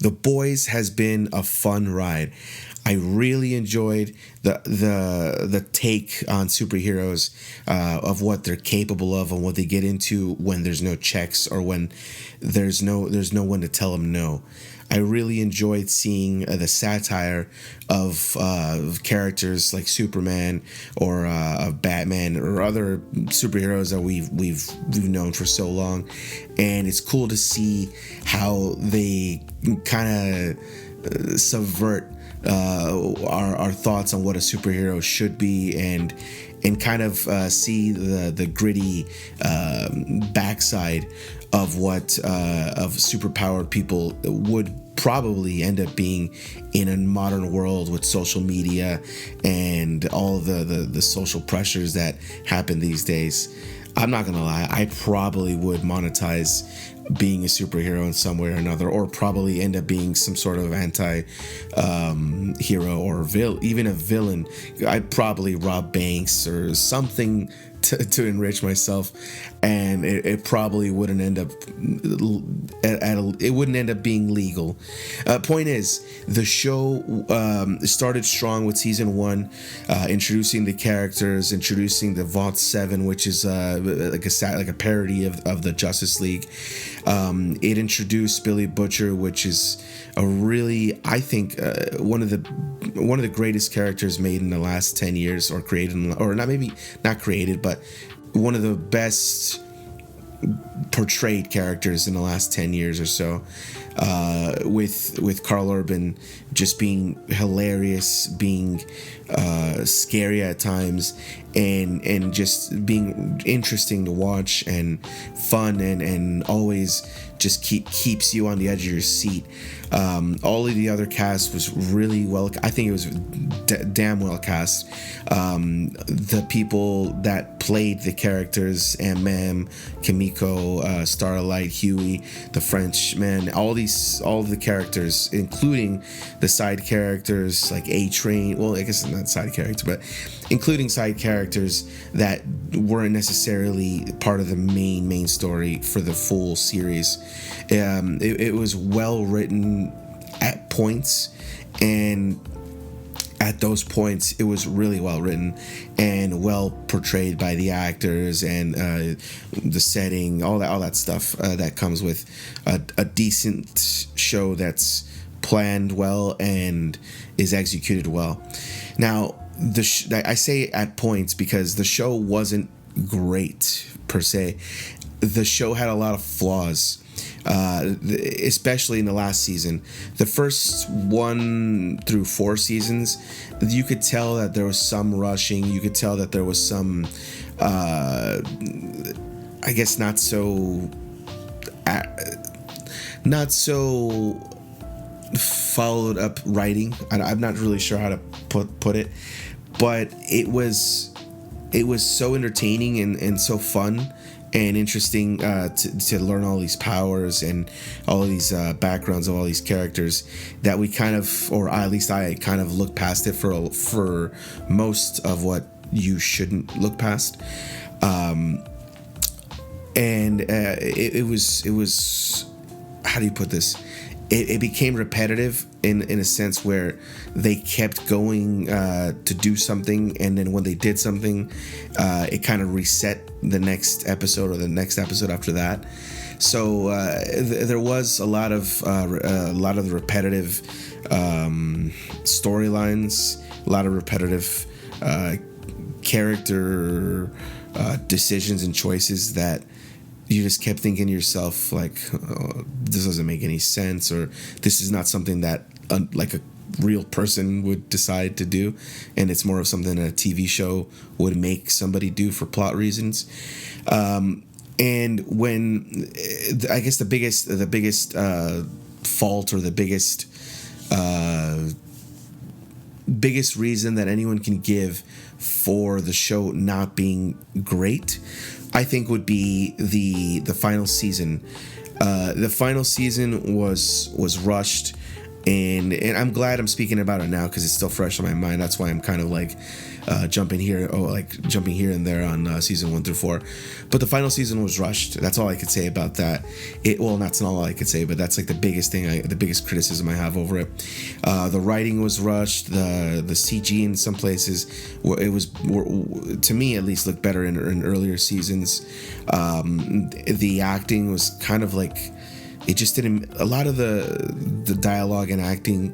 The Boys has been a fun ride. I really enjoyed the take on superheroes, of what they're capable of and what they get into when there's no checks or when there's no one to tell them no. I really enjoyed seeing the satire of characters like Superman or of Batman or other superheroes that we've known for so long, and it's cool to see how they kind of subvert our thoughts on what a superhero should be, and kind of see the gritty backside of what of superpowered people would probably end up being in a modern world with social media and all the social pressures that happen these days. I'm not gonna lie, I probably would monetize being a superhero in some way or another, or probably end up being some sort of anti hero or even a villain. I'd probably rob banks or something to enrich myself, and it probably wouldn't end up it wouldn't end up being legal. Point is, the show started strong with season 1, introducing the characters, introducing the Vault 7, which is like a parody of the Justice League. It introduced Billy Butcher, which is a really, I think, one of the greatest characters made in the last 10 years, or created, or not created, but one of the best portrayed characters in the last 10 years or so, with Karl Urban just being hilarious, being scary at times, and just being interesting to watch and fun, and always just keeps you on the edge of your seat. All of the other cast was really well. I think it was damn well cast. The people that played the characters, Mam, Kimiko, Starlight, Huey, the Frenchman, all of the characters, including the side characters like A-Train. Well, I guess not side character, but including side characters that weren't necessarily part of the main story for the full series. It was well written at points, and at those points it was really well written and well portrayed by the actors, and the setting, all that stuff that comes with a decent show that's planned well and is executed well. Now, I say at points because the show wasn't great per se. The show had a lot of flaws, especially in the last season. The first 1 through 4 seasons, you could tell that there was some rushing. You could tell that there was some, I guess, not so followed up writing. I'm not really sure how to put it, but it was so entertaining and so fun and interesting to learn all these powers and all of these backgrounds of all these characters, that we kind of, or at least I kind of looked past it for most of what you shouldn't look past. It was, how do you put this? It became repetitive in a sense where they kept going to do something, and then when they did something, it kind of reset the next episode or the next episode after that. So there was a lot of the repetitive storylines, a lot of repetitive character decisions and choices that you just kept thinking to yourself, like, oh, this doesn't make any sense, or this is not something that like a real person would decide to do, and it's more of something that a TV show would make somebody do for plot reasons. And when, I guess the biggest fault, or the biggest reason that anyone can give for the show not being great, I think, would be the final season. The final season was rushed. and I'm glad I'm speaking about it now because it's still fresh on my mind. That's why I'm kind of like jumping here and there on season 1 through 4. But the final season was rushed. That's all I could say about that. That's not all I could say, but that's like the biggest criticism I have over it. The writing was rushed. The CG in some places, to me at least, looked better in earlier seasons. The acting was kind of like, it just didn't. A lot of the dialogue and acting,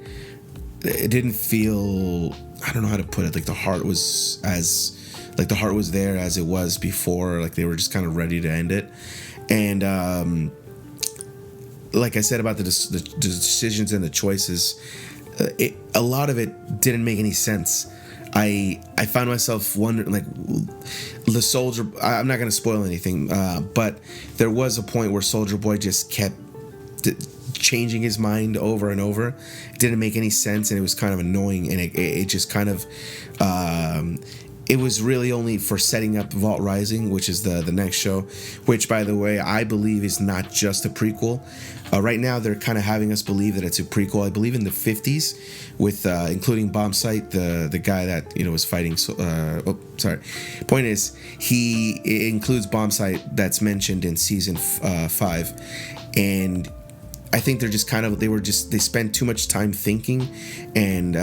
it didn't feel. I don't know how to put it. Like the heart was there as it was before. Like they were just kind of ready to end it. And like I said about the decisions and the choices, a lot of it didn't make any sense. I found myself wondering, like, the Soldier. I'm not going to spoil anything, but there was a point where Soldier Boy just kept changing his mind over and over. It didn't make any sense, and it was kind of annoying, and it just kind of it was really only for setting up Vault Rising, which is the next show, which, by the way, I believe is not just a prequel. Right now they're kind of having us believe that it's a prequel. I believe in the 50s, with including Bombsight, the guy that was fighting. Point is, it includes Bombsight that's mentioned in season 5, and I think they're just they spent too much time thinking and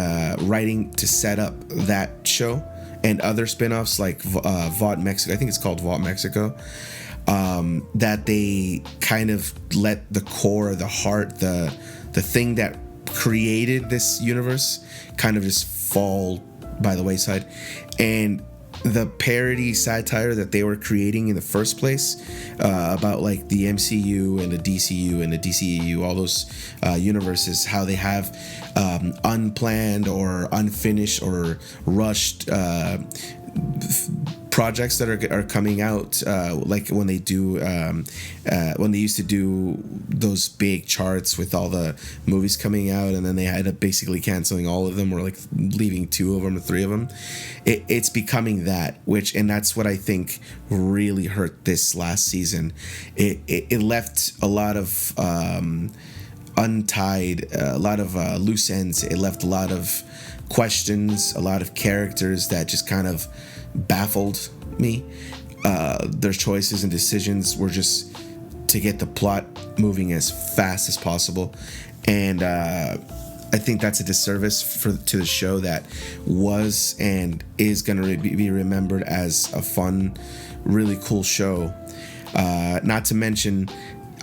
writing to set up that show and other spin-offs like Vought Mexico. I think it's called Vought Mexico. That they kind of let the core, the heart, the thing that created this universe kind of just fall by the wayside. And the parody satire that they were creating in the first place about like the MCU and the DCU and the DCEU, all those universes, how they have unplanned or unfinished or rushed projects that are coming out, like when they used to do those big charts with all the movies coming out, and then they had up basically canceling all of them or like leaving 2 of them or 3 of them. It's becoming that, and that's what I think really hurt this last season. It left a lot of untied, a lot of loose ends. It left a lot of questions, a lot of characters that just kind of baffled me. Their choices and decisions were just to get the plot moving as fast as possible, and I think that's a disservice to the show that was and is going to be remembered as a fun, really cool show. Not to mention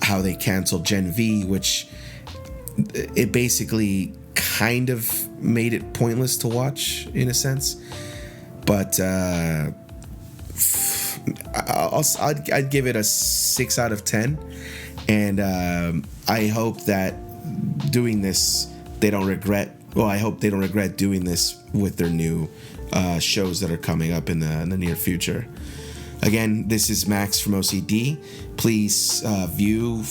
how they canceled Gen V, which it basically kind of made it pointless to watch in a sense. But I'd give it a 6 out of 10, and I hope that doing this they don't regret. Well, I hope they don't regret doing this with their new shows that are coming up in the near future. Again, this is Max from OCD. Please view,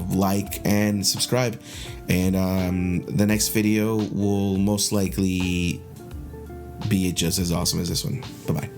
like, and subscribe. And the next video will most likely be just as awesome as this one. Bye-bye.